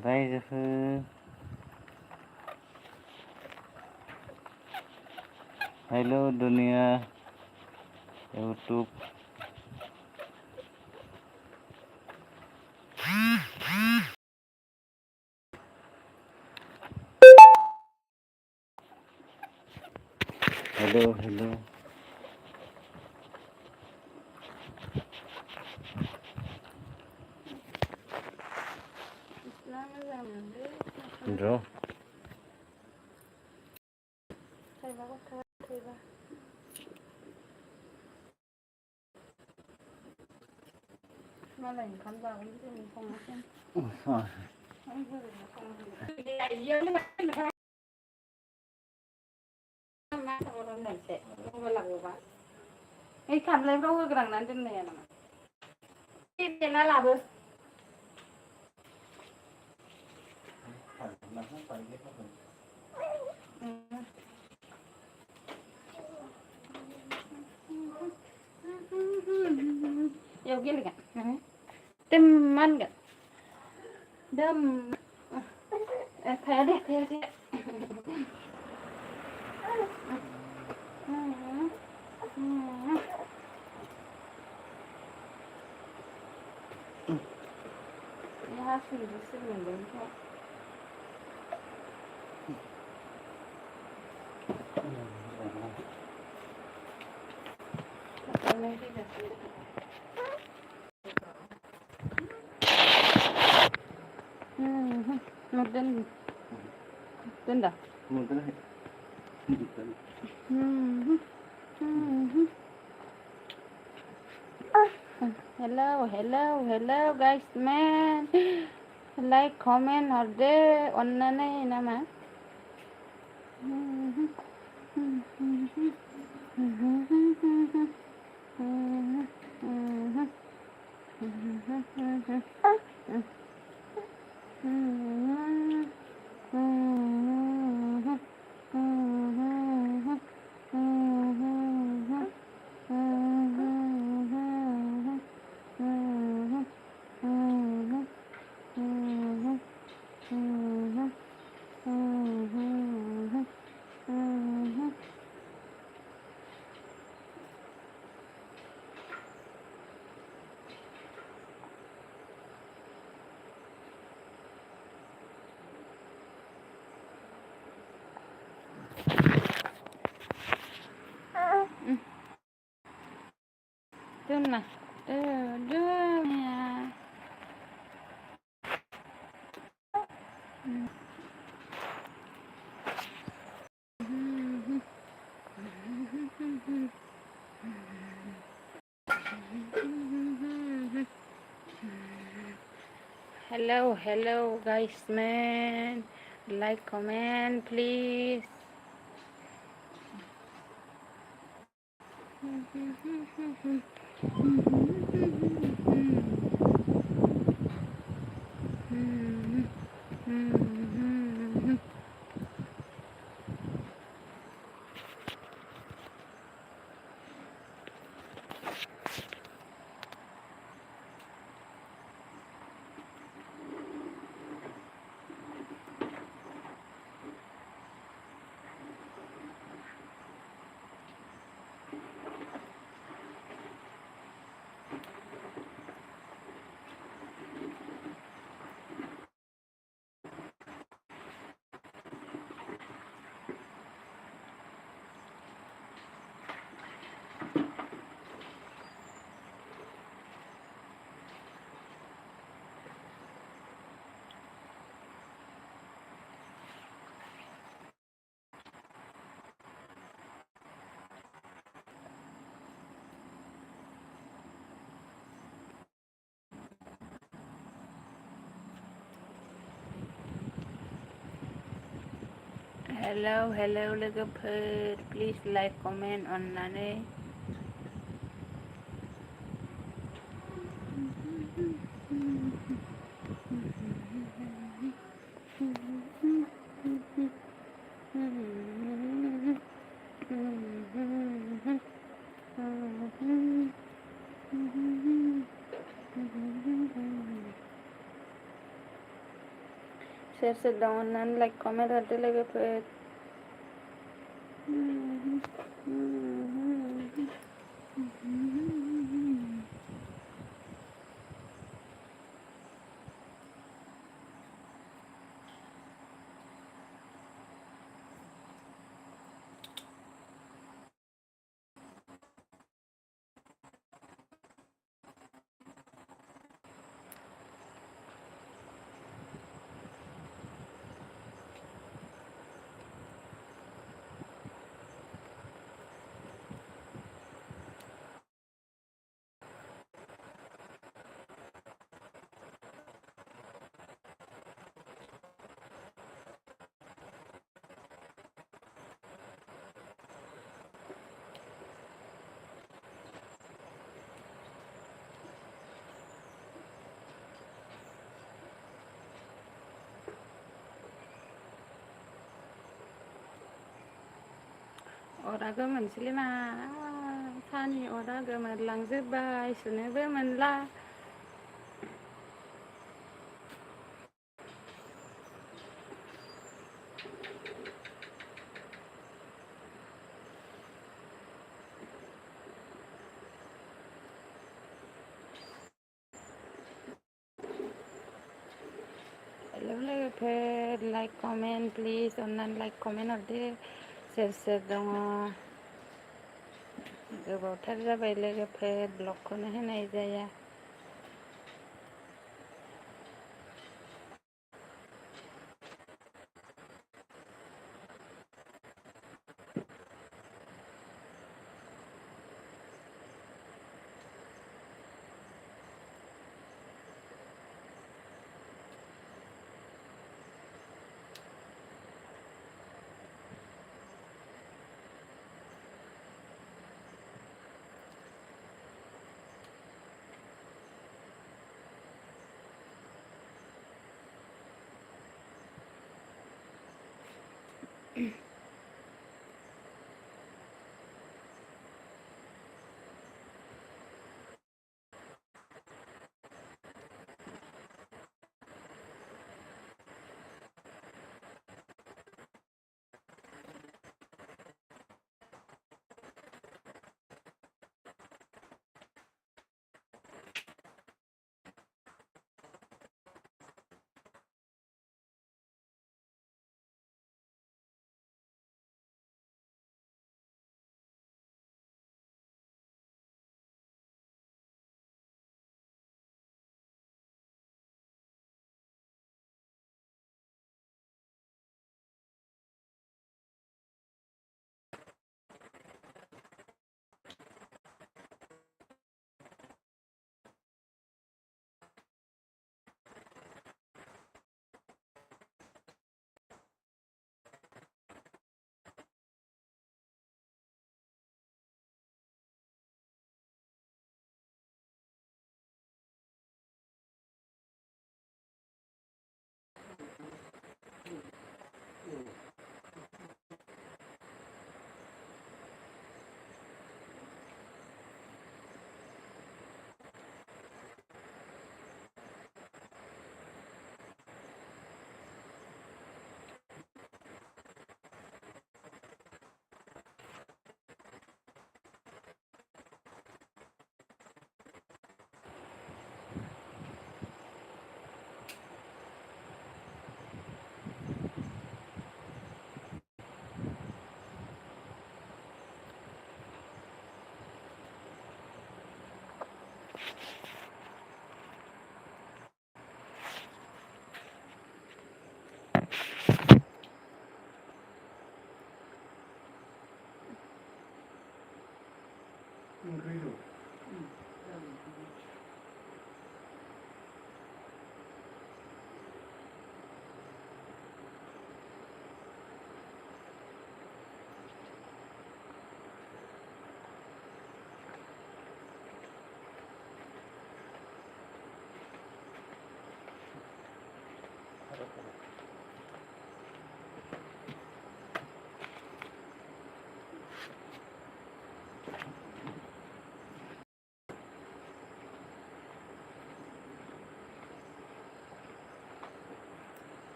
रायजोफोर हेल' दुनिया YouTube hello रो मालाय ओंखाम जागोन जों संनोसै खामलायफ्राव होग्रांनानै दोननाया नामा देना लाबो याव गेलेगोन दोममानगोन थाया दे हासुनोसो मोनदों दोनदा hello guys man like comment horde onnane nama Dun mà đưa nhà hello guys man like comment please hello लोगोफोर please like comment अन्नानै share చేద్దాం నన్ను లైక్ కామెంట్ అంటే లేకపోతే अराबो मोनसैलै मा सानि अरा गोमोरलांजोब्बाय सुनोबो मोनला हेलौ लोगोफोर लाइक कमेन्ट प्लिज अननानै लाइक कमेन्ट हरदो सोर सोर दङ गोबावथार जाबाय लोगोफोर ब्लगखौनो होनाय जाया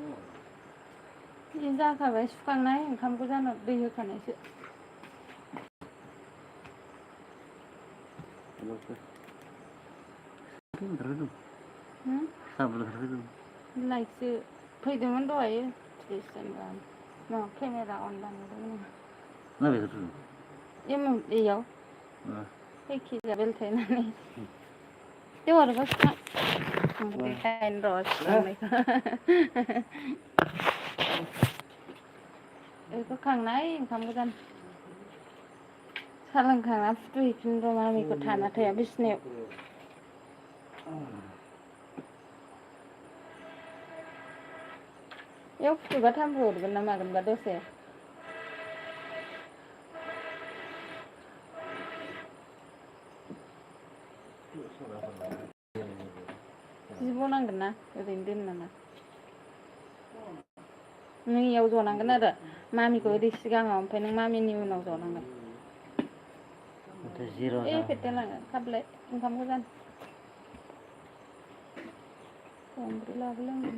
Ini जाखाबाय सुखांनाय ओंखामखौ जानो दै होखानायसो लाइकसो फैदोंमोन दहायो 30 जन गाहाम केमेरा अन बानायदोंमोन इयाव जायखिजाया बेलथायनानै दे हरबा सुखां देखायनो र' सुखांनायखौ बेखौ खांनाय ओंखाम गोजान सा लोंखांना फुथुहैफिन र' मामिखौ थाना थाया बिसिनायाव बेयाव फुथुबा थाम्फै हरगोन ना मागोनबा दसे जिब' नांगोन ना ओरैनो दोन नाङा नों इयाव जनांगोन आरो मामिखौ ओरै सिगाङाव ओमफ्राय नों मामिनि उनाव जनांगोन फेट्टेन लाङो खाबलाय ओंखाम गोजान गंब्रै लाबो लोंगोन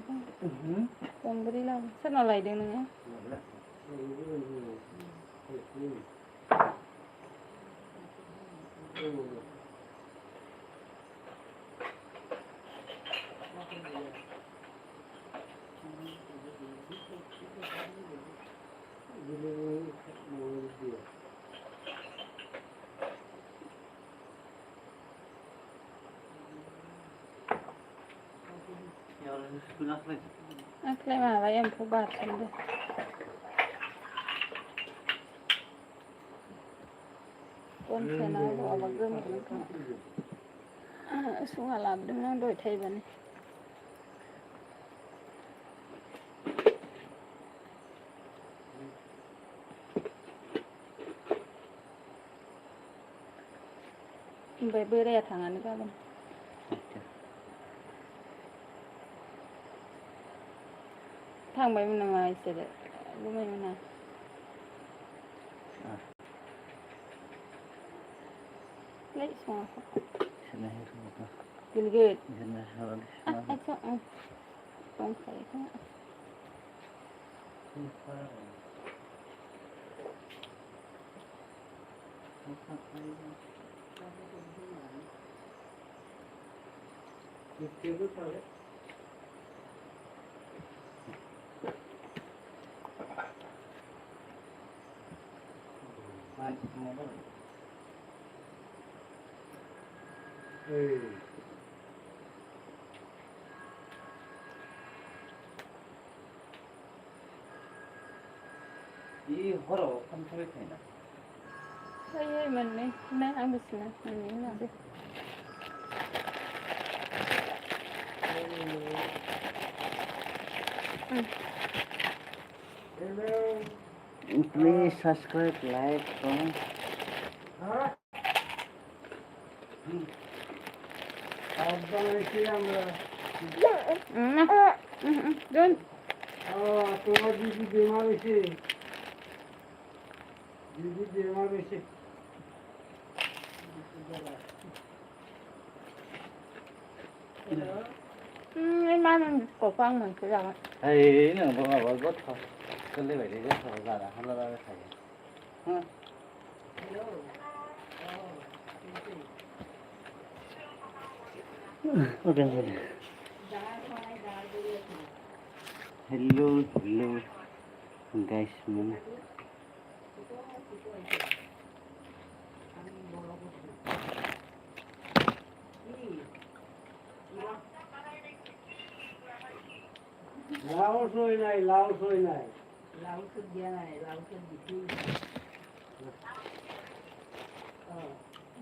गंब्रै लाबो सोरनाव लायदों नोङो आख्लाय माबा एम्फौ बारसोमदो गनसायना होबाबा गोमोरगोन खोमा सुङा लाबोदोंमोन आं दहाय थाइबानि ओमफ्राय बोराया थाङानो गाबोन थांबायमोन नामा इसोरो गुमैमोना लै सङाखै गिलगित दंखायो खोमा हराव ओंखाम थाबाय थायोना फैयो मोननै ना आंबो सिना मोननै होनासै Please subscribe, like, comment. Dun. তোমার দিদি বেমার হয়েছে দিদি বেমার হয়েছে Mang cổ phong mình cứ rồi. Thầy nó có bảo gốt thôi. Cứ lấy vậy đi gốt thôi ra là hắn ra thầy. Okay. Hello, hello, guys, mana? Laos hoy নাই Laos dia này, Laos di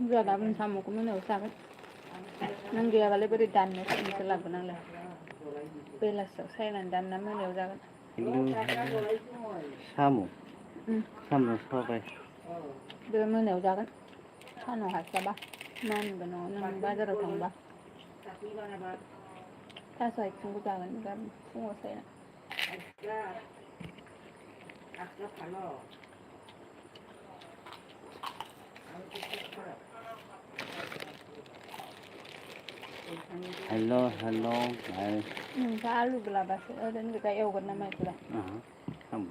Giờ đã mình xong một cái nấu sao ấy. Nang dia balik beri dan nih, bisa lagu nang lah. Bela selesai dan nama neu jangan. Hello, Samu. Samu sampai. Dia mau neu jangan. Kan orang siapa? Man beno, nang bazar orang ba. Ta sai chung ku jangan kan, chung sai na. hello hello này 다 알루 글라바스 어른 그가 에오건나 말이라 không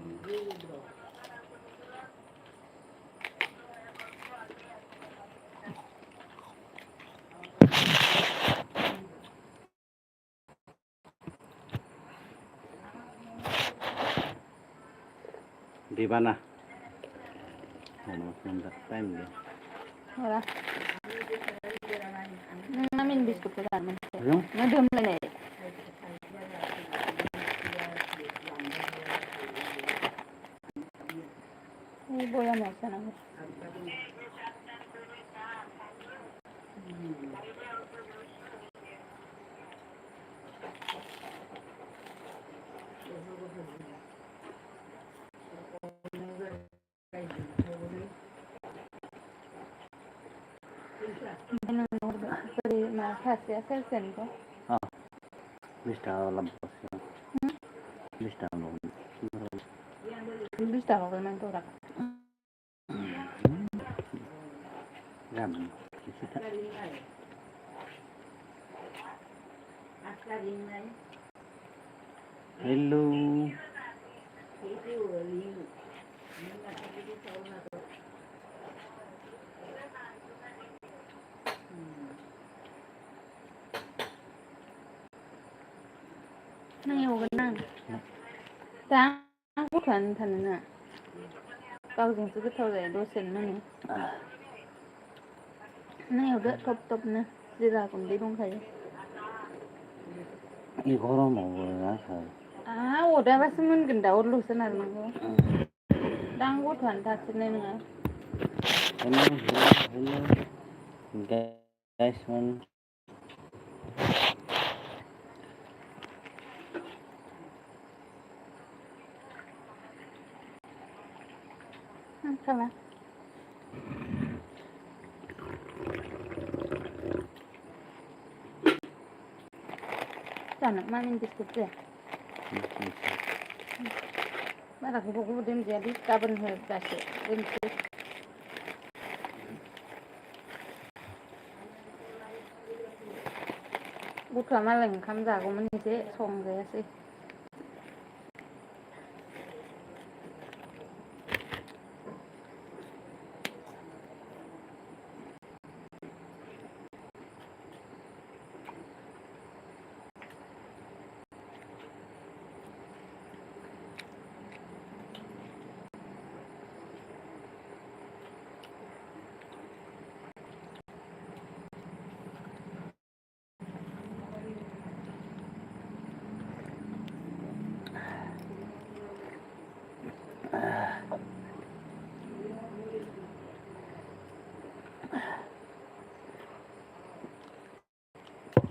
di mana mau đặt tem đi 뭐라 나민 비스코트 닮은 đúng 나좀 내네 이 뭐야 먹잖아 Ini beri makasih ya sen ko. Mr. Lampas Mr. Long Bisa kalau memang tu rak. ram kita hello Nang yêu cái nang. Sáng quốc thần thần nè. Cao dùng cái thâu để đôi sen nó nè. Nang yêu đỡ top top nè. Đi ra cũng đi đúng thấy. 이거로 먹어야 돼. 아, 오다 봤으면 근데 어디로 쓰나는 거. 땅고 단다 쓰는 거. hello guys man 잠깐만. Sana mamin biskut ya. Mana aku buku dem jadi kapan harus kasih dem sih. Bukan malah yang kamu jago mana sih song gaya sih.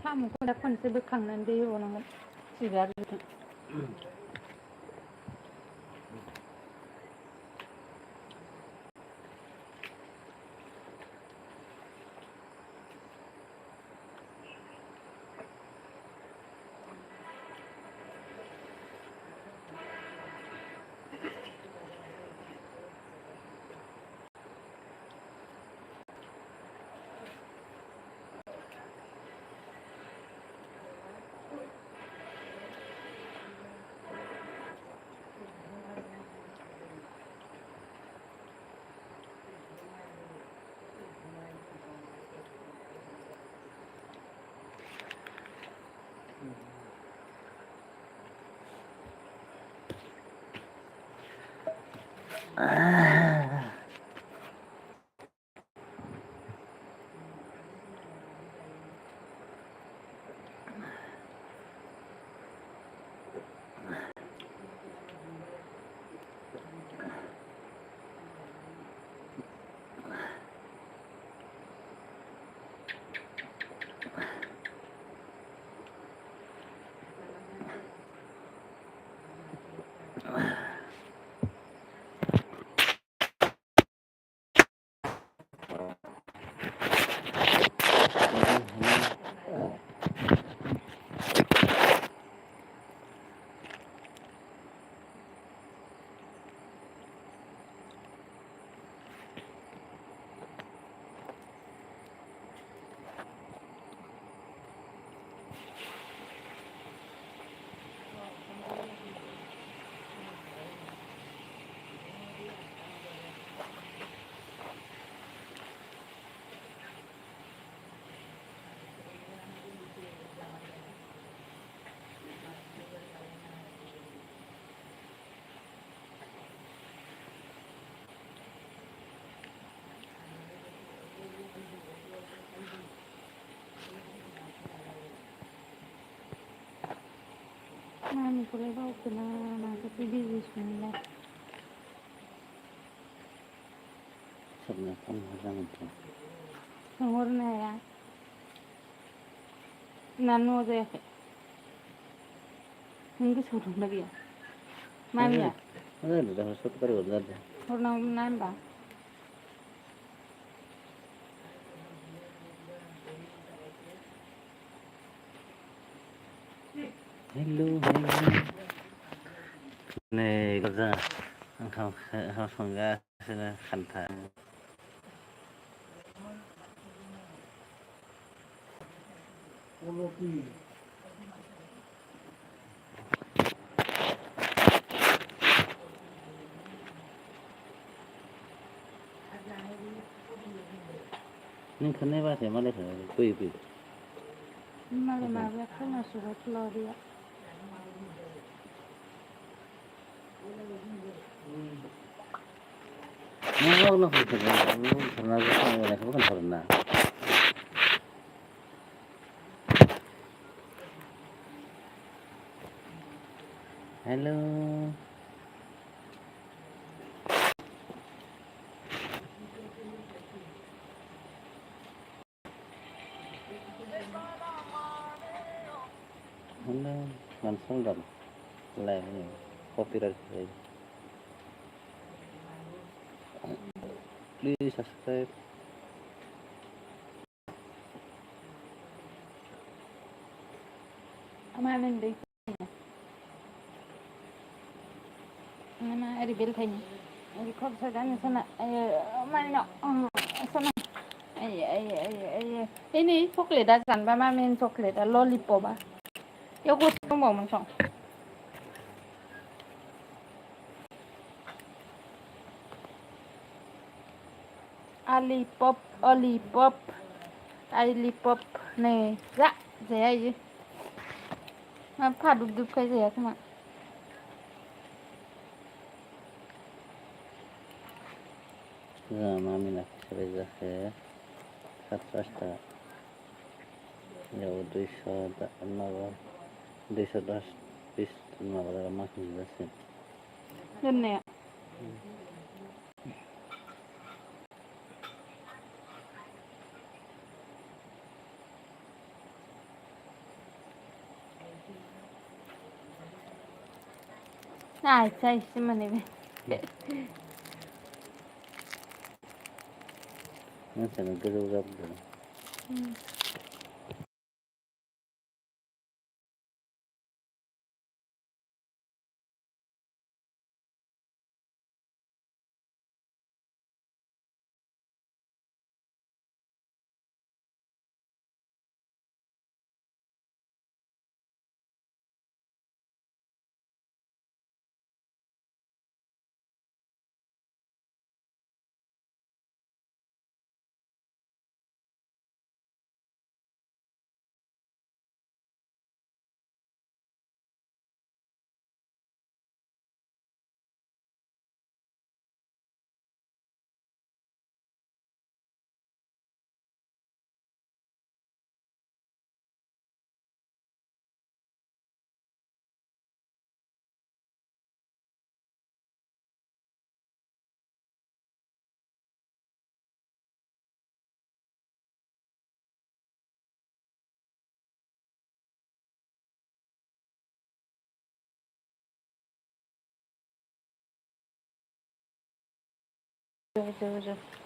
Kamu kau dapat sebut kangen dia orang sigar itu. Mami boleh bawa kena tapi busy sebenarnya. Sebenarnya kamu jangan tuh. Sengurna ya. Nanu deh. Mungkin suruh lagi ya. Mami ya. Ada dah masuk ke luar dah. Orang nambah. Hello, hello. Này có ra không không ra sẽ là khẩn thả. বলো কি Nhưng khẩn này ba thì mà lấy thử quỳ quỳ. Malah malah kan suruh keluar dia. Nó không thể nó thằng nào cũng là không cần thằng nào. Hello. Hello, langsung dong. Mulai ini copyright. Please subscribe. Amalan deh. Mana ada bil kayaknya. Ini kau sedang sana. Mana sana. Ini coklat kan, mama main coklat, lollipop ah. Ya aku mau macam. Alipop, alipop này, dạ, dễ gì? Mà phá đục cái gì không ạ? Mami nak sebeza ke Satrasta. Ya 200 tak nama 210 pis nama dalam masih jelasin. Nên nè. Ai cai sih mana ni? Nanti nak geruduk dulu.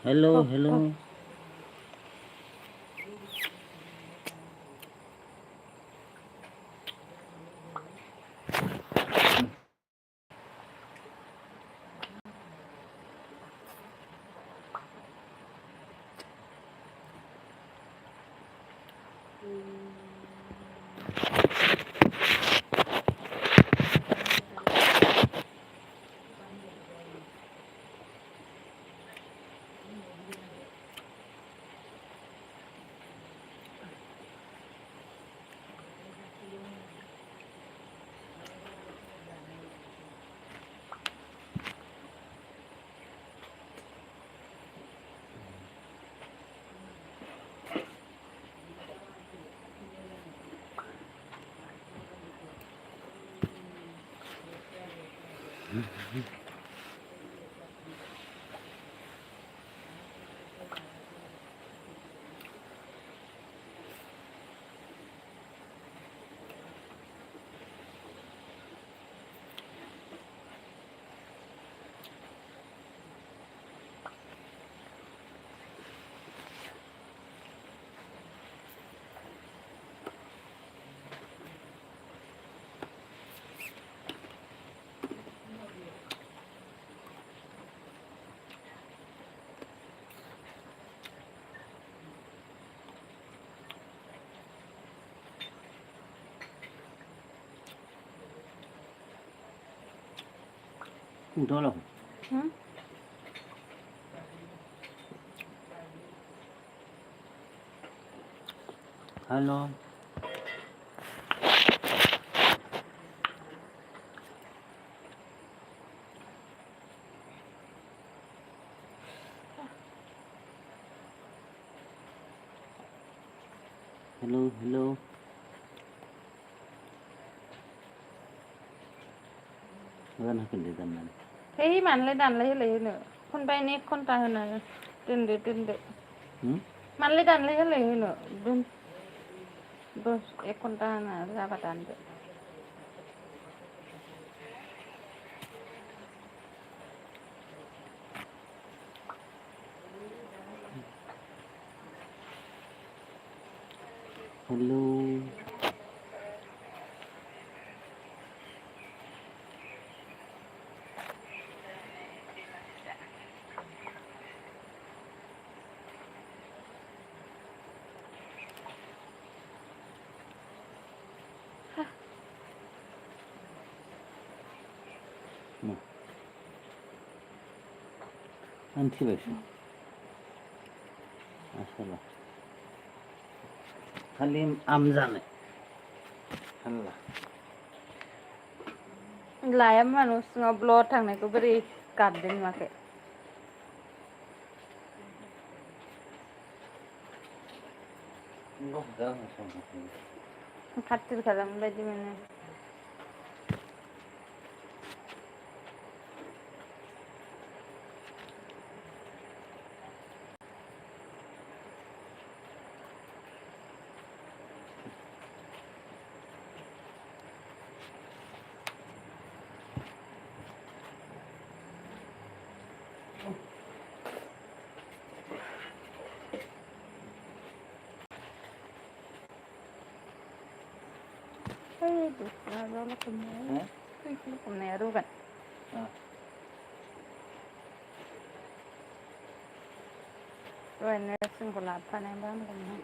Hello, hello. Không thôi đâu. Hả? Hello. Hello, hello. Gần hơn cái tầm này. Thếมันเลยดันเลยเลยเนอะคนไปนี่คนตายขนาดตื่นเด็ดตื่นเด็ด มันเลยดันเลยเลยเนอะดุนดุนเอกคนตายน่ะจะประทานเด็ด Hello. 뭐. 안티백스. 아살라. 할림 암자네. 할라. หลายมันอุสงบโลดทางไหนก็บริกัดเดินมาแค่ 이거 내가 무슨คัดติดขัดมันไปที่มันเนี่ย เฮ้ยดูเราละคนนี้เฮ้ยละคนนี้รู้กัน 아. ด้วยเนื้อซึ่งกุหลาบภายในบ้านกันนะ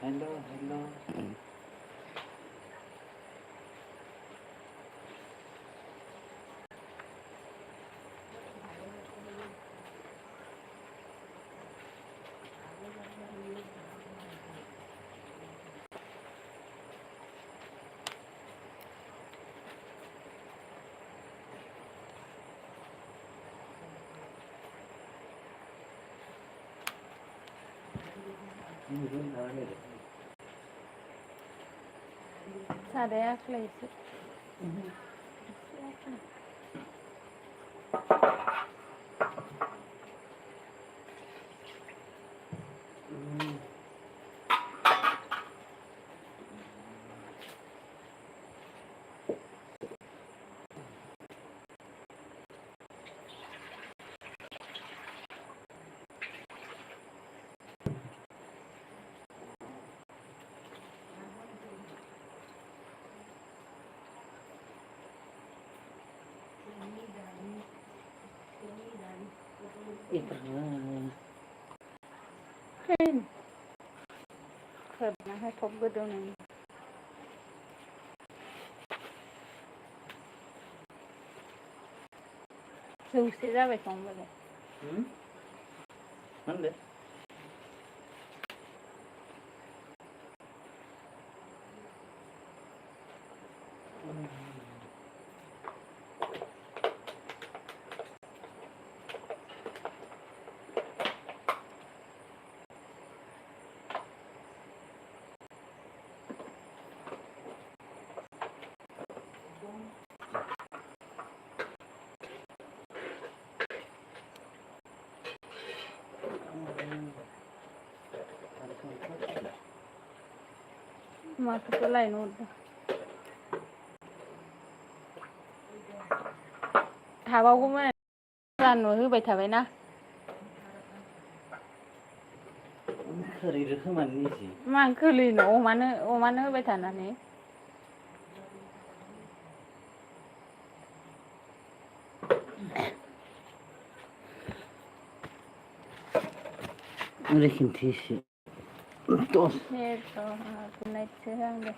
Hello, hello. 무슨 사람이 돼? ซาเดียกเลยสิ 이거 เฮ้ยเคยนะให้พบกันตรงนี้ดูสิได้ไปสองวันเลย 응? 안 돼. माखौसो लायनो हरदों थाबावगौमोन जानो होबाय थाबायना खोरैदो खोमानो निजि मानो खोलैनो अमानो होबाय थानानै ओरै खिन्थिसो दस गुनायसो आंबो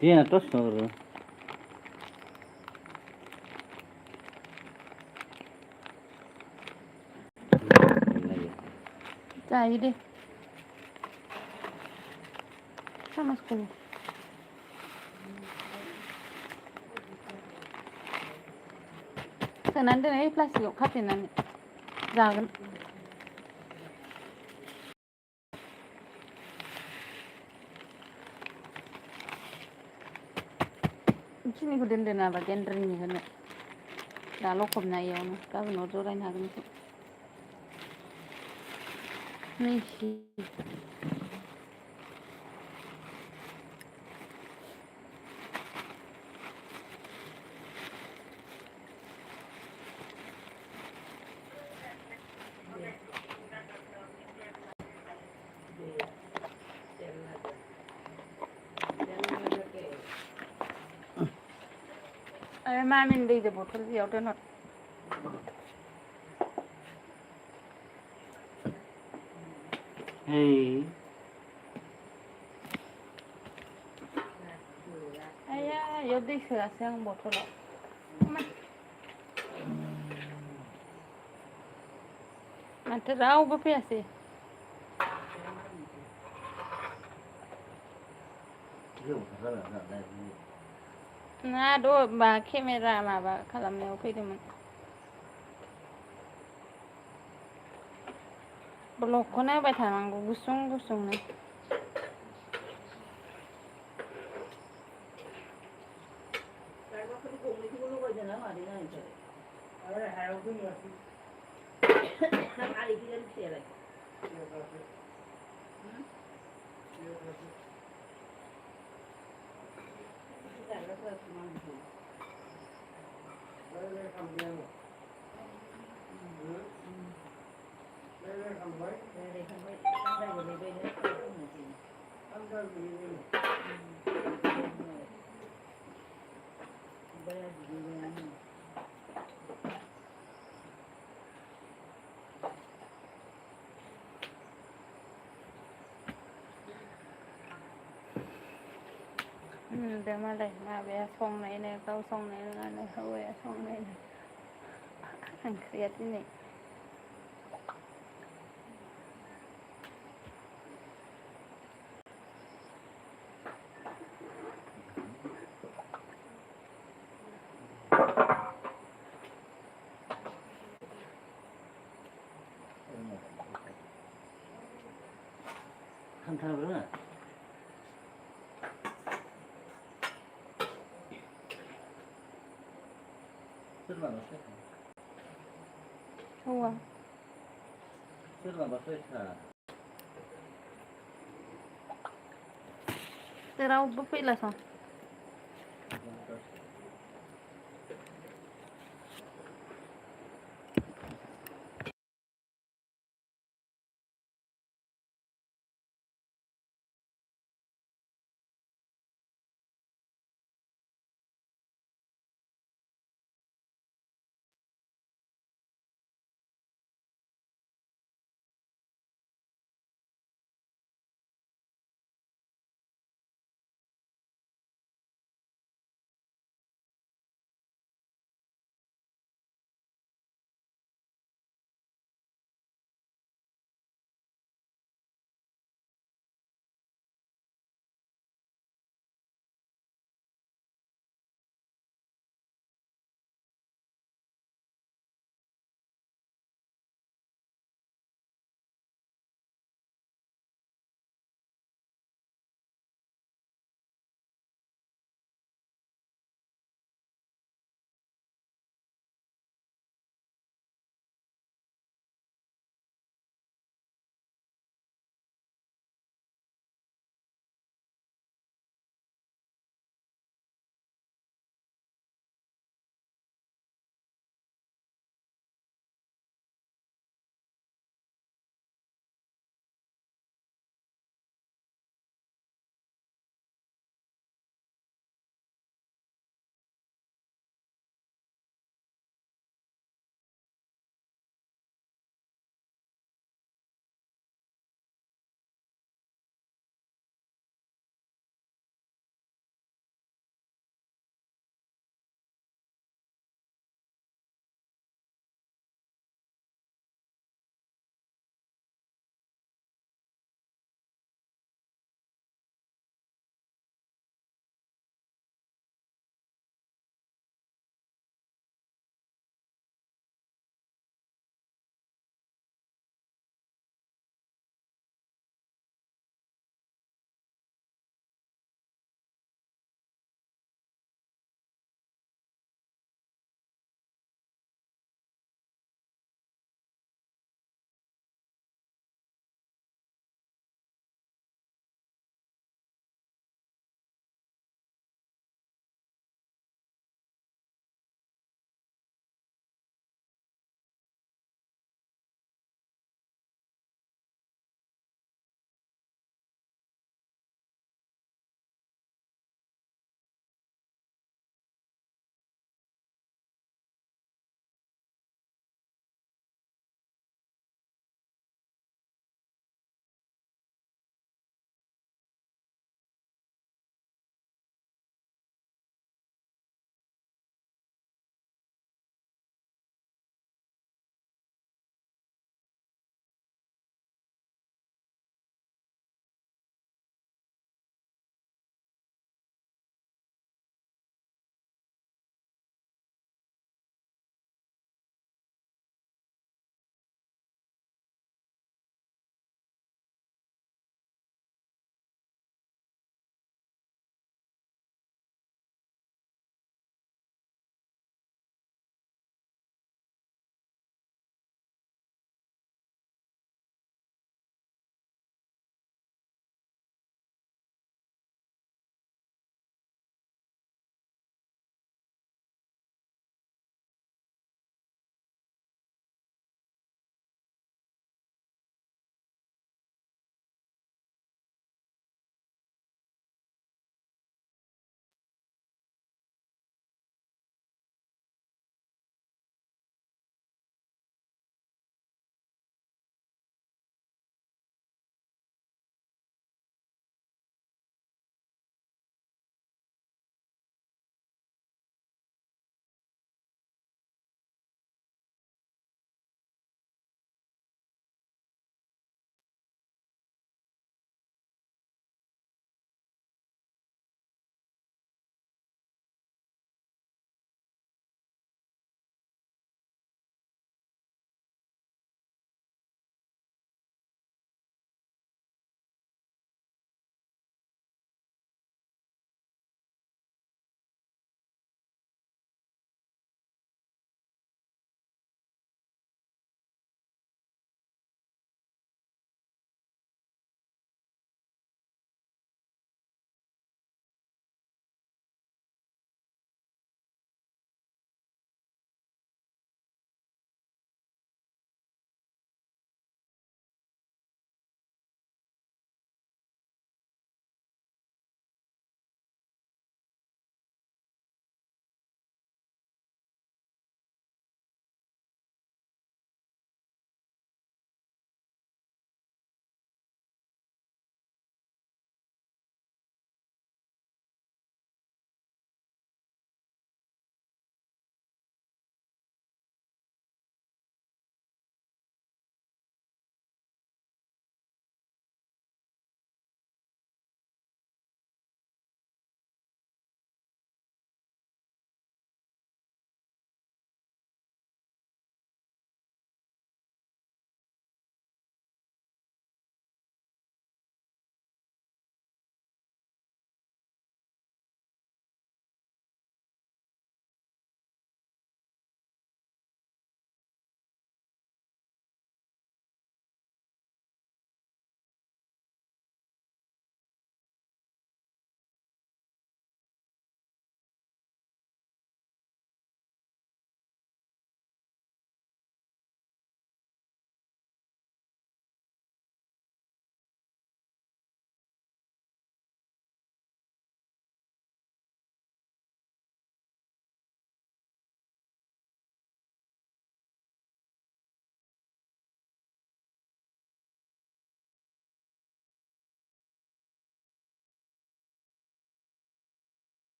Dia tos nuru. जायो दे सामसखौ सोनानै दोनै प्लास्टिकआव खाथेनानै जागोन बेखिनिखौ दोनदो नामा गेन्द्रिनि होनो दा लखबना इयावनो गाबोनाव जरायनो हागोन बेखौ मिसि मामिन दैजों बथल बेयाव दोनहर Hey. आया इयाव दै सोआसै आं बथलाव माथो रावबो फैयासै ना मा केमेरा माबा खालामनायाव फैदोंमोन ब्लगखौनो होबाय थानांगौ गुसुं गुसुंनो आरे हायाव दोनलासै आलि गैया फिसायालाय दा मालाय माबाया संनायनो गाव संनाय नङानो हौवाया संनायनो ओंख्रिया दिनै Kantabra. Sırma basayım. हौवा Sırma basayım. रावबो फैलासं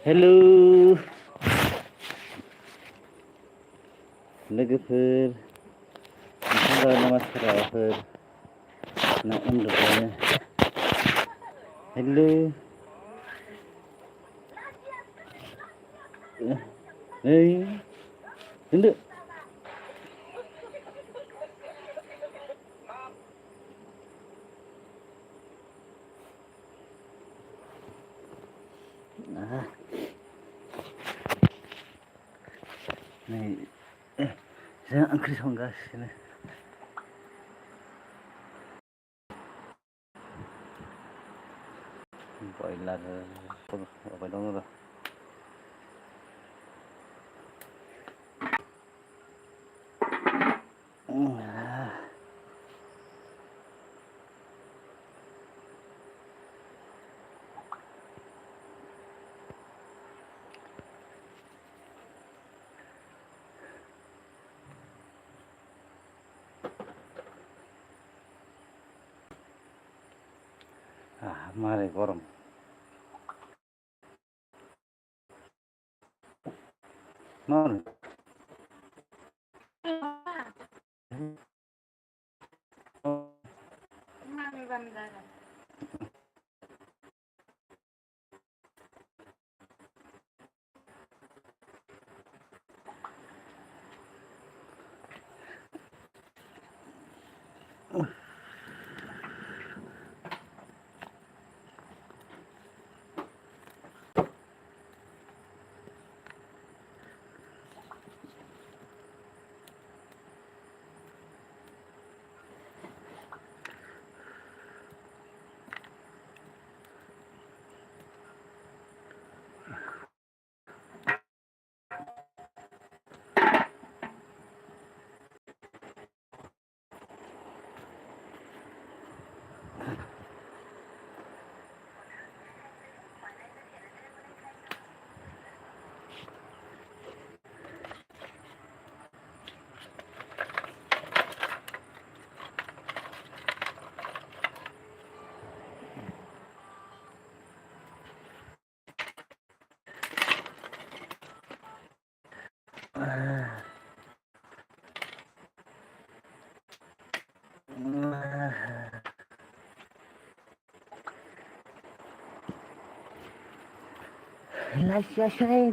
हेलौ लोगोफोर ओंखाम जाबाय नामा सोरबाफोर ना उन्दुबायानो हेलौ ओइ दोनदो नै जोंहा ओंख्रि संगासिनो बयलार होबाय दङ र' मारै गरम मारै Mami bandara.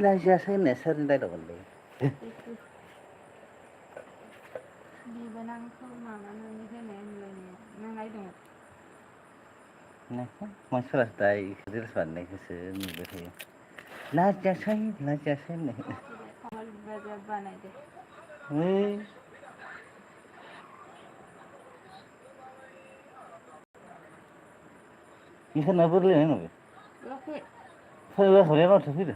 लाजियासै होननाया सोरनि डाइलगमोनलै बिबोनांखौ माबानानै होनाय होनलायनाया नों नायदोंमोन मानसिफोरासो दा इखो रिल्स बानायनायखौसो नुबाय थायो लाजियासै होननाय कमल बाजार बानायदो ओइ इसोरना बोरलायनाय उनाव लखि फैबा हरनाया माथो फैदो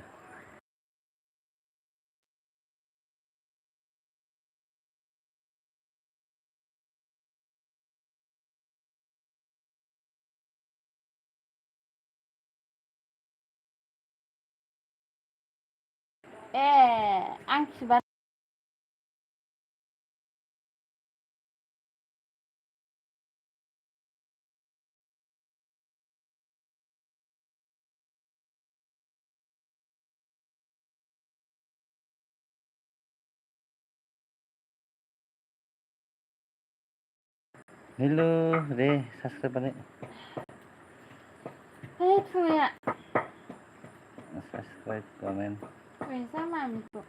ए आं खिबा हेलौ दे साबसक्राइब बानाय Hei Fuya subscribe comment Fuya sama Miko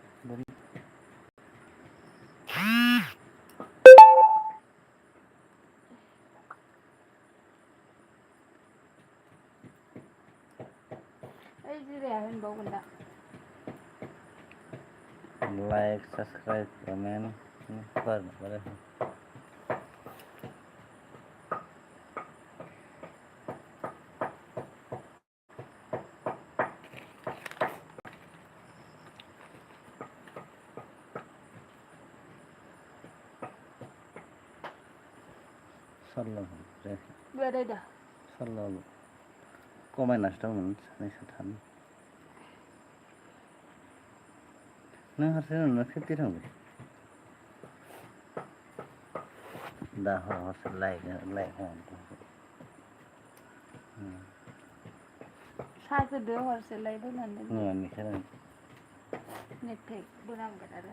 Hei jiria होनबावगोन दा लाइक सब्सक्राइब कमेन्ट बारे सल्ल' Berada सल्ल' खमायनासो दंमोन सानै साथाम नों हारसिं नोंना 50 थांबाय दा हरसो लाइक साजोदो हरसेलाय बोनानै नोंनि खारन नेट पेक बोनांगोन आरो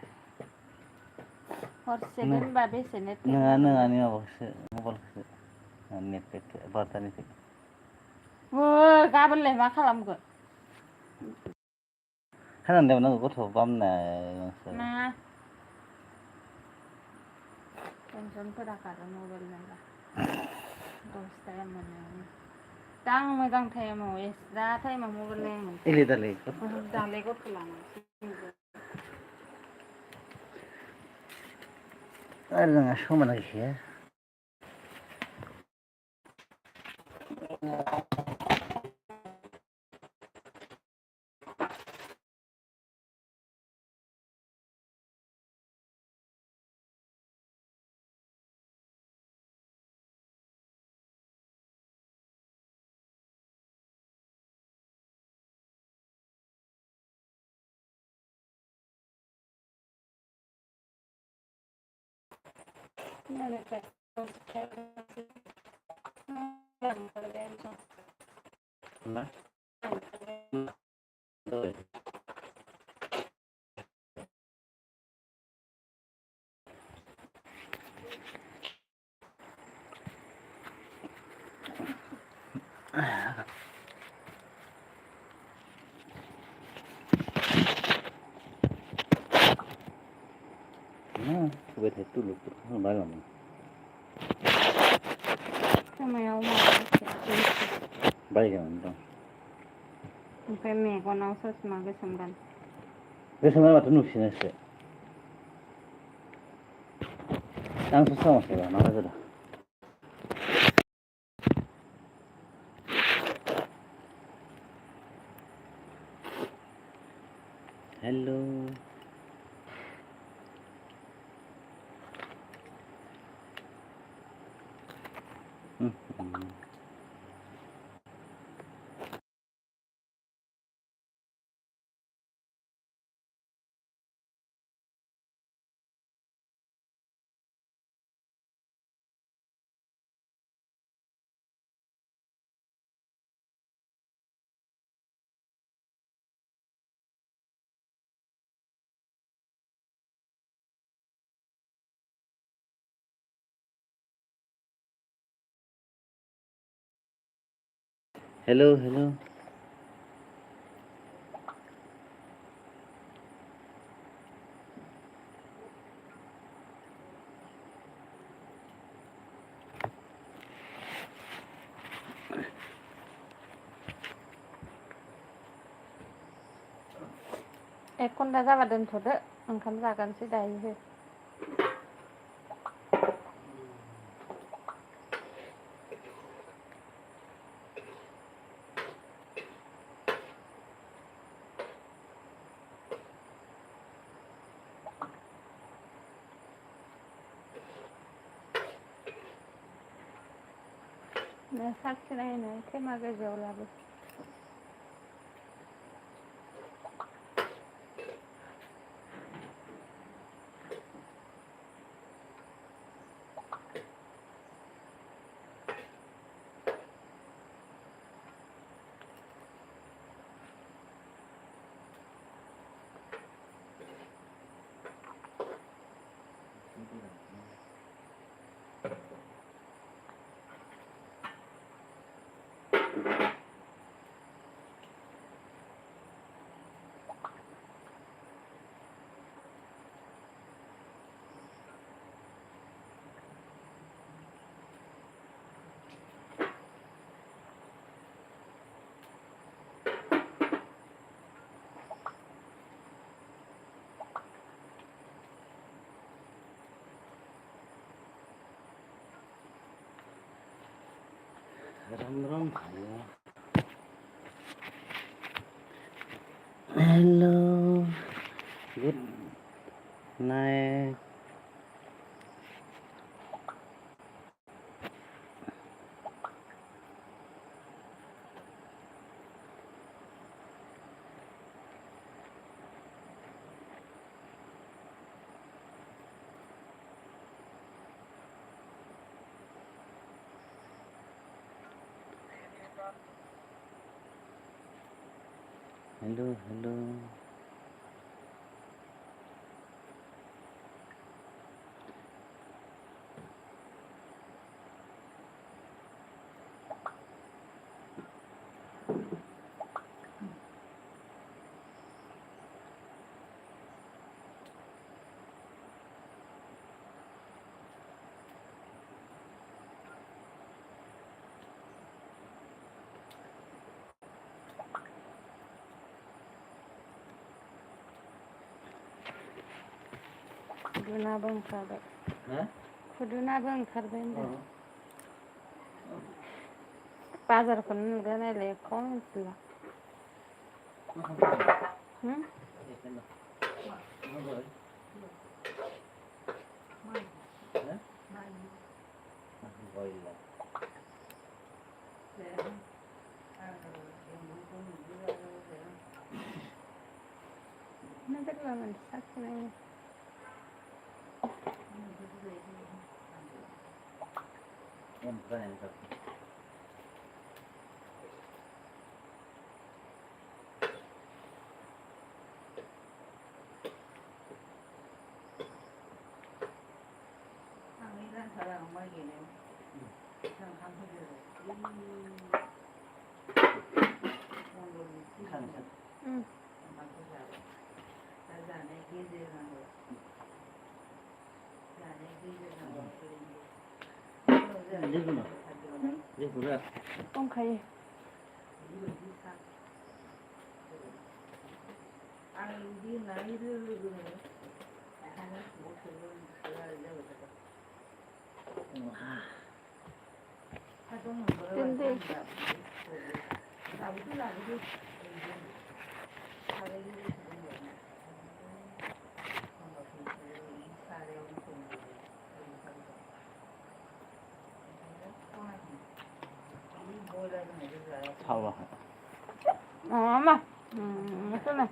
हरसे दोनबा बेसे नेट पेक नङा नांगोन नङानि माबाखौसो मबाइलखौसो नेट पेक बाटारनिफ्राय गाबोनलाय मा खालामगोन खानानै नांगौ गथ' बामना ना टेनसनफोरा खारो मबाइल नायबा दसथाया मोनो दा आं मोजां टाइमाव दा टाइमाव मबाइल नायोमोन इले दालाय दालाय गथ' लानांसिगोन आरो नोंहा समाना गैखाया मा होबाय थायो तुलुकफोरखौ बायलांदों खोमायाव माबा बायगानो दं ओमफ्राय मेगनाव ससमा गोसोम गान गोसोम गानबाथ' नुसिनासो आं ससमा गानस्लायबा मा जादों हेलौ हेलौ हेलौ एक घन्टा जाबा दोनथ'दो ओंखाम जागोनसै दायो साखिनायनो थेमा गोजौआव लाबो Ram Ram hello good night hello खुदुनाबो ओंखारबाय ha खुदुनाबो ओंखारबाय होनदों बाजारखौनो नुदों नायलाय एख' मिथिला मा जाग्ला मानसि साखिनाय दंखायो Salah. mà cái này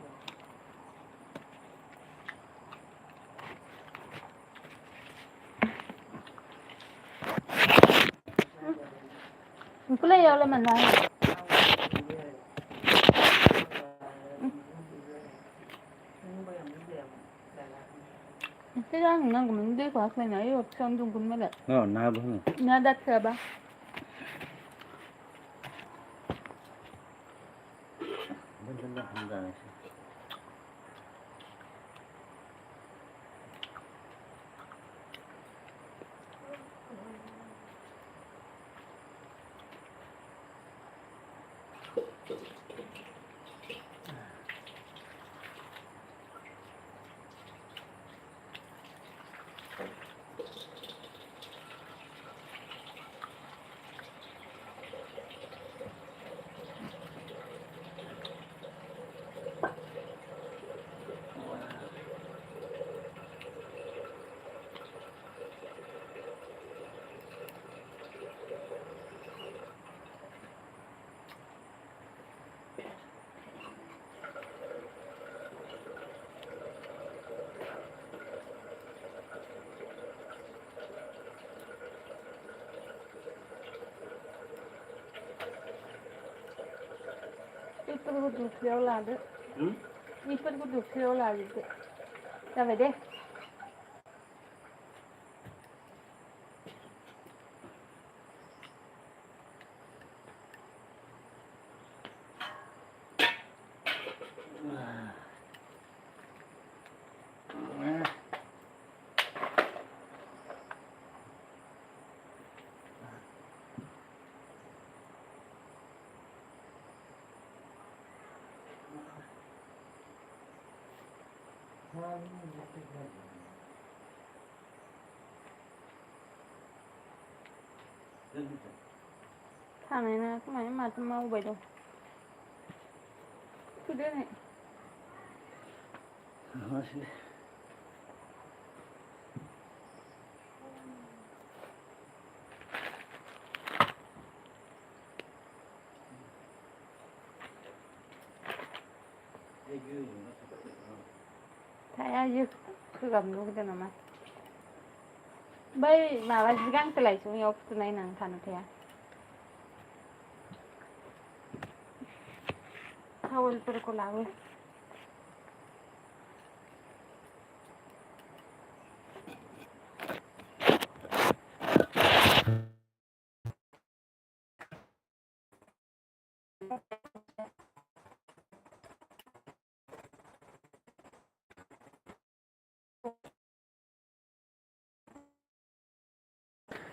cái này là mình này cái đó nó cũng mình đi qua cái này rồi xong chung cũng mới được Na bang. nó đặt cơ ba Betul hamdan. 이쁘고 두피올라도 이쁘고 두피올라도 자 về thằng này nè cái mà mau vậy đâu cứ đứa này thấy ai cứ gầm luôn cái nào mà bây mà găng cái lại xuống nhau cái này nàng thành thế কথা বলতে লাগে